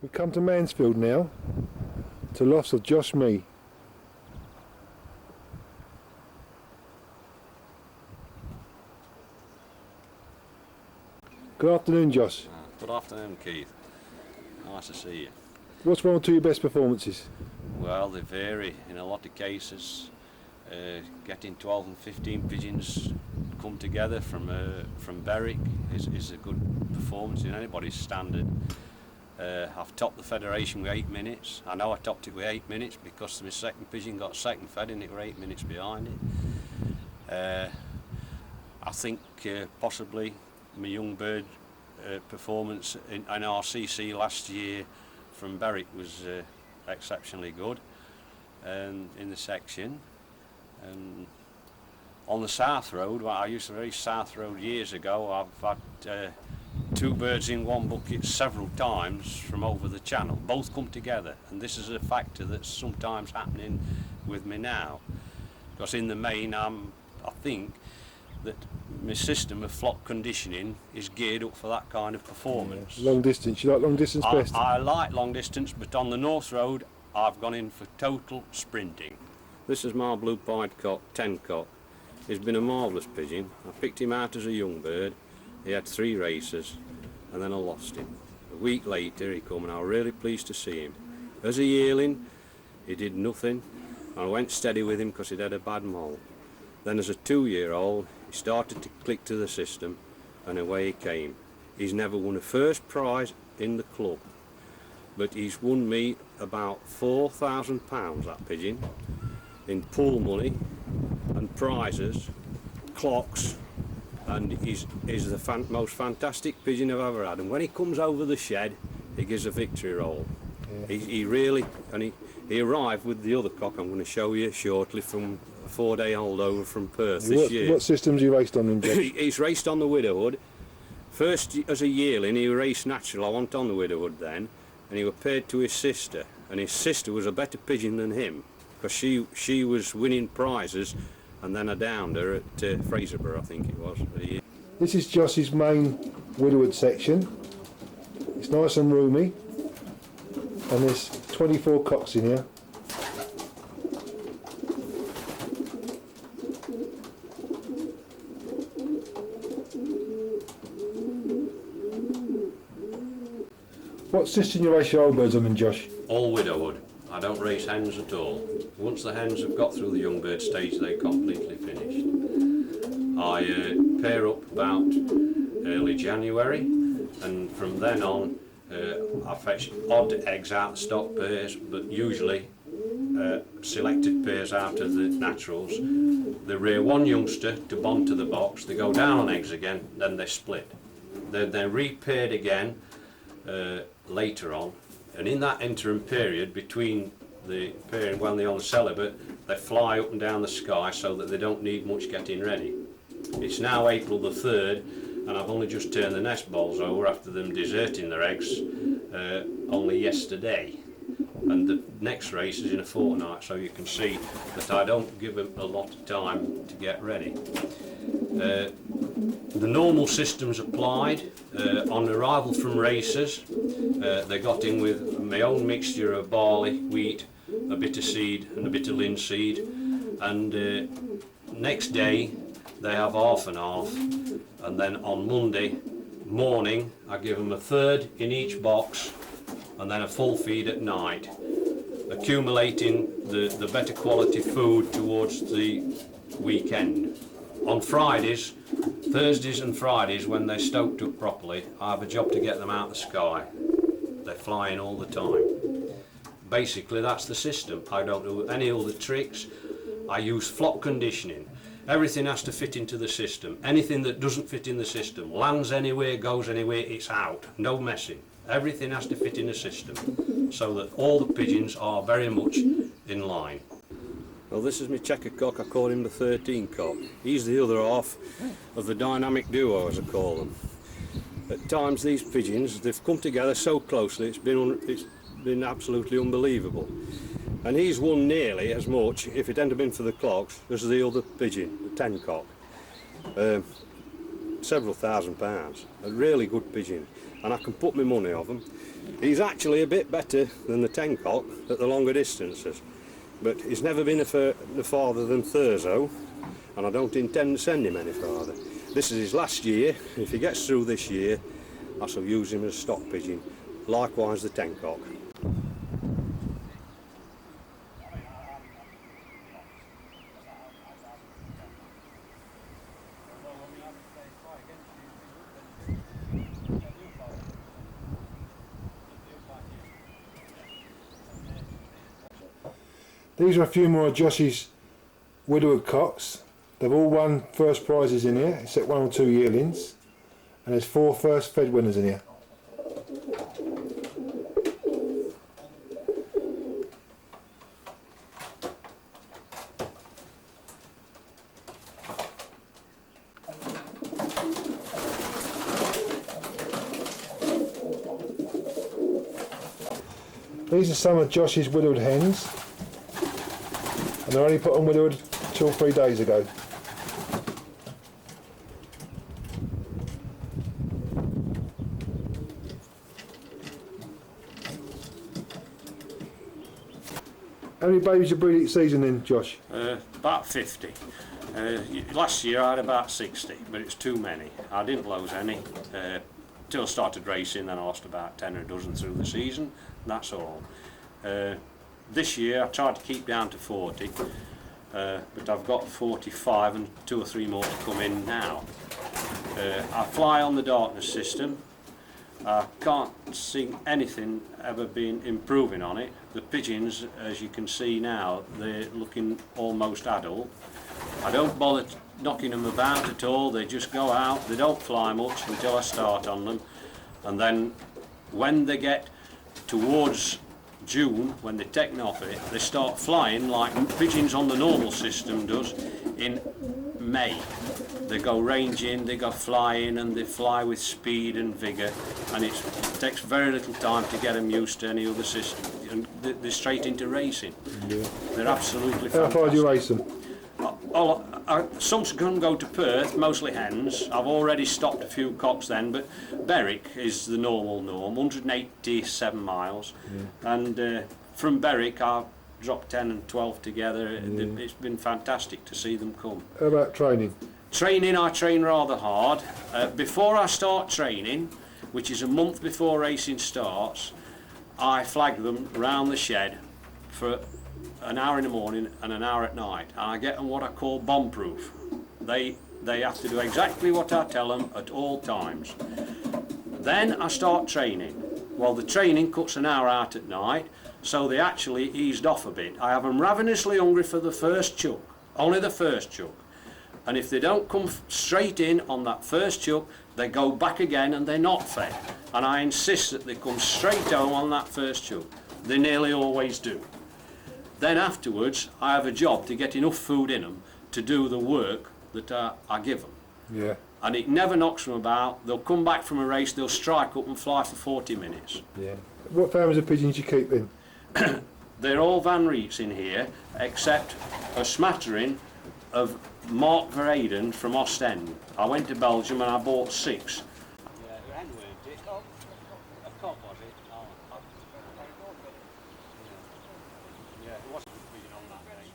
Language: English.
We come to Mansfield now, to lofts of Josh Me. Good afternoon, Josh. Good afternoon, Keith. Nice to see you. What's one or two of your best performances? Well, they vary in a lot of cases. Getting 12 and 15 pigeons come together from Berwick is a good performance in anybody's standard. I've topped the federation with 8 minutes. I know I topped it with 8 minutes because my second pigeon got second fed and it were 8 minutes behind it. I think possibly my young bird performance in RCC last year from Berwick was exceptionally good in the section. And on the South Road, well, I used to race South Road years ago. I've had 2 birds in one bucket several times from over the channel. Both come together, and this is a factor that's sometimes happening with me now. Because in the main, I think that my system of flock conditioning is geared up for that kind of performance. Yeah. Long distance, you like long distance best? I like long distance, but on the North Road, I've gone in for total sprinting. This is my blue-pied cock, 10 cock. He's been a marvellous pigeon. I picked him out as a young bird. He had 3 races, and then I lost him. A week later he come, and I was really pleased to see him. As a yearling, he did nothing. I went steady with him because he'd had a bad moult. Then as a 2-year-old, he started to click to the system, and away he came. He's never won a first prize in the club, but he's won me about £4,000, that pigeon, in pool money and prizes, clocks, and he's the most fantastic pigeon I've ever had. And when he comes over the shed, he gives a victory roll. Yeah. He really, and he arrived with the other cock I'm going to show you shortly from a 4-day holdover from Perth this year. What systems you raced on him, Josh? He's raced on the Widowhood. First as a yearling he raced natural. I wasn't on the Widowhood then, and he was paired to his sister, and his sister was a better pigeon than him because she was winning prizes, and then I downed her at Fraserburgh, I think it was. This is Josh's main Widowhood section. It's nice and roomy, and there's 24 cocks in here. What system you race your old birds on then, Josh? All Widowhood. I don't race hens at all. Once the hens have got through the young bird stage, they're completely finished. I pair up about early January, and from then on I fetch odd eggs out of stock pairs, but usually selected pairs out of the naturals. They rear one youngster to bond to the box, they go down on eggs again, then they split. They're repaired again later on, and in that interim period between the pairing when they're on celibate, they fly up and down the sky so that they don't need much getting ready. It's now April the 3rd, and I've only just turned the nest balls over after them deserting their eggs only yesterday, and the next race is in a fortnight, so you can see that I don't give them a lot of time to get ready. The normal systems applied. On arrival from races, they got in with my own mixture of barley, wheat, a bit of seed and a bit of linseed, and next day they have half and half, and then on Monday morning I give them a third in each box and then a full feed at night, accumulating the better quality food towards the weekend. On Fridays, Thursdays and Fridays, when they're stoked up properly, I have a job to get them out of the sky. They're flying all the time. Basically that's the system. I don't do any other tricks. I use flock conditioning. Everything has to fit into the system. Anything that doesn't fit in the system, lands anywhere, goes anywhere, it's out. No messing. Everything has to fit in the system so that all the pigeons are very much in line. Well, this is my checker cock. I call him the 13 cock. He's the other half of the dynamic duo, as I call them. At times these pigeons, they've come together so closely, it's been absolutely unbelievable. And he's won nearly as much, if it hadn't been for the clocks, as the other pigeon, the 10 cock. several £1000s. A really good pigeon, and I can put my money on them. He's actually a bit better than the 10 cock at the longer distances, but he's never been no farther than Thurso, and I don't intend to send him any farther. This is his last year. If he gets through this year, I shall use him as a stock pigeon. Likewise the 10 cock. These are a few more of Josh's widowed cocks. They've all won first prizes in here, except 1 or 2 yearlings. And there's 4 first fed winners in here. These are some of Josh's widowed hens. And they're only put on widowed 2 or 3 days ago. How many babies you breed each season then, Josh? About 50. Last year I had about 60, but it's too many. I didn't lose any till I started racing, then I lost about 10 or a dozen through the season. That's all. This year I tried to keep down to 40, but I've got 45 and 2 or 3 more to come in now. I fly on the darkness system. I can't see anything ever been improving on it. The pigeons, as you can see now, they're looking almost adult. I don't bother knocking them about at all. They just go out. They don't fly much until I start on them, and then when they get towards June, when they're taken off it, they start flying like pigeons on the normal system does in May. They go ranging, they go flying, and they fly with speed and vigour, and it takes very little time to get them used to any other system, and they're straight into racing. Yeah. They're absolutely fantastic. How far do you race them? Some can go to Perth, mostly hens. I've already stopped a few cocks then, but Berwick is the norm, 187 miles. Yeah. And from Berwick I've dropped 10 and 12 together. Yeah. It's been fantastic to see them come. How about training? Training, I train rather hard. Before I start training, which is a month before racing starts, I flag them round the shed for an hour in the morning and an hour at night. I get them what I call bomb proof. They have to do exactly what I tell them at all times. Then I start training. Well, the training cuts an hour out at night, so they actually eased off a bit. I have them ravenously hungry for the first chuck, only the first chuck. And if they don't come straight in on that first chuck, they go back again and they're not fed. And I insist that they come straight home on that first chuck. They nearly always do. Then afterwards, I have a job to get enough food in them to do the work that I give them. Yeah. And it never knocks them about. They'll come back from a race, they'll strike up and fly for 40 minutes. Yeah. What families of pigeons do you keep in? They're all Van Riets in here, except a smattering of Mott from Ostend. I went to Belgium and I bought 6. Yeah, hen weren't it? A cock was it? Oh. Yeah, it wasn't feeding on that day.